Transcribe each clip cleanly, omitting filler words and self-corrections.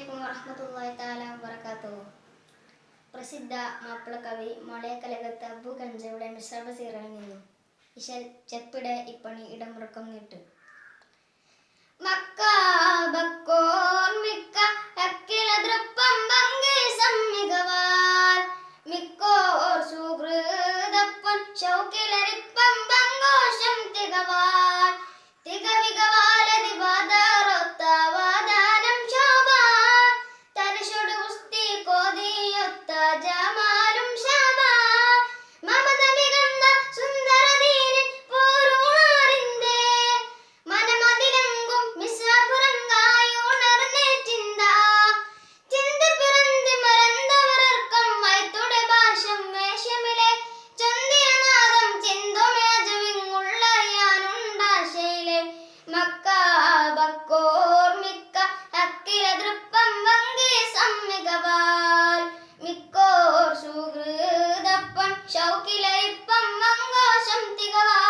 അലൈക്കും വറഹ്മത്തുള്ളാഹി തആല വബറകാതുഹു. പ്രസിദ്ധ മാപ്പിളകവി മലയക്കലകത്ത് അബു ഗഞ്ചയുടെ മിസ്രബ സീറയിൽ നിന്നും ഇശൽ ചെപ്പിടെ ഇപ്പണി ഇടമുറക്കം നീട്ട്. മക്കാബക്കോർമിക്ക അക്കിലദ്രപ്പം ഭംഗി സമ്മികവാൽ മിക്കോർ സുഹൃദപ്പൻ ശൗക്കിലരിപ്പം ഭംഗോഷം തികവാൽ തികവികവാലതി വാദാറൊത്താവാദാനം ശോഭാൻ തരിശൊടു കുസ്തി കോതിയൊത്ത ജമാലും ശാബാൻ മമത മികന്ന സുന്ദരദീനിൻ പോരുണാറിന്റെ മനമതിലെങ്കും മിസ്രപുറങ്കായുണർന്നേ ചിന്ത ചിന്ത പിറந்து മറന്നവരർക്കം മൈത്തുടെ ഭാഷം വേഷമിലെ ചൊന്തിരനാദം ചിന്തുമേജവിങ്ങുള്ള യാനുണ്ടാശയിലെ മക്കാബക്കോർമിക്ക അക്കിലദ്രുപ്പം ഭംഗി സമ്മികവാൽ മിക്കോർ സുഹൃദപ്പൻ ശൗക്കിലരിപ്പം മങ്കോശം തികവാൽ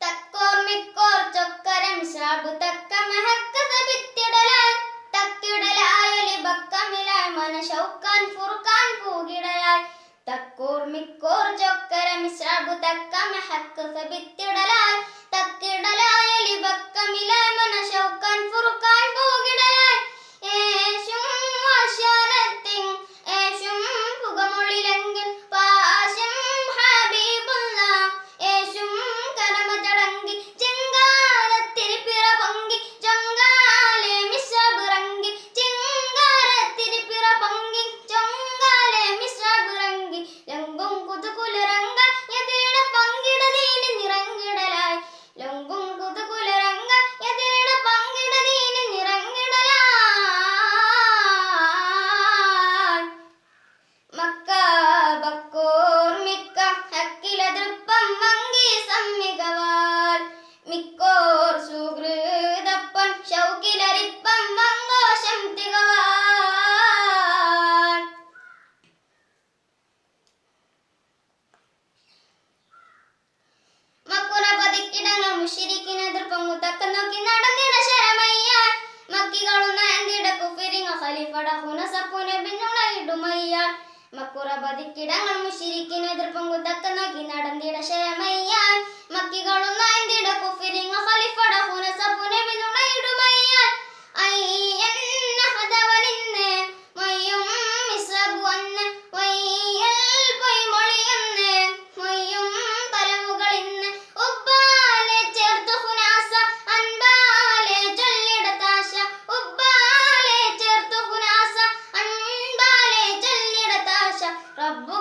തക്കോർ മിക്കോർ ചൊക്കരം ശാബു തക്ക മഹക്കത ഭിത്തിടലായി തക്കിടലായൊലി ബക്കമിലായി മന ശൗക്കാൻ ഫുർഖാൻ പൂകിടലായി തക്കോർ മിക്കോർ ചൊക്കരം ശാബു തക്ക മഹക്കത ഭിത്തിടലായി തക്കിടലായൊലി ബക്കമിലായി മന ശൗക്കാൻ ഫുർഖാൻ പൂകിടലായി ഏഷും ആശാനത്തിൻ ഏഷും പുകമൊളിലെങ്കിൽ പാശം ഹബീബുള്ള ഏഷും കരമചടങ്കി ചിങ്കാരത്തിരിപ്പിറ പൊങ്കി ചൊങ്കാലെ മിസ്രബുറങ്കി ചിങ്കാരത്തിരിപ്പിറ പൊങ്കി ചൊങ്കാലെ മിസ്രബുറങ്കി ലംബും കുതുകുലരംഗ എതിരിട പങ്കിടതീന് നിറങ്ങിടലായി ലംബും കുതുകുലരംഗ എതിരിട പങ്കിടതീന് നിറങ്ങിടലായി മക്കാബക്കോർമിക്ക ഹക്കിലദ്രുപ്പം ഭംഗി സമ്മികവാൽ മിക്കോർ സുഹൃദപ്പൻ ശൗക്കിലരിപ്പം മങ്കോശം തികവാൽ മക്കുറ പതിക്കിടങ്ങൾ മുശ്രിക്കിനെതിർപ്പങ്ങു തക്ക നോക്കി നടന്നിട ശരമയ്യാൽ മക്കികളും നയന്തിട കുഫിരിങ്ങ ഖലീഫട ഹുനസപ്പുനെ പിന്നുണയിടുമയ്യാൽ മക്കുറ പതിക്കിടങ്ങൾ മുശ്രിക്കിനെതിർപ്പങ്ങു തക്ക നോക്കി നടന്നിട ശരമയ്യാൽ മക്കികളും നയന്തിട കുഫിരിങ്ങ ഖലീഫട ഹുനസപ്പുനെ പിന്നുണയിടുമയ്യാൽ അയ്യന്ന ഹദവനിന്ന് മയ്യും മിസ്രബു അന്ന് വയ്യൽ പൊയ് മൊളിയന്ന് മയ്യും പലവുകളിന്ന് ഉബ്ബാലെ ചേർത്തു ഹുനാസ അൻപാലെ ചൊല്ലിടത്താശ ഉബ്ബാലെ ചേർത്തു ഹുനാസ അൻപാലെ ചൊല്ലിടത്താശ റബ്ബു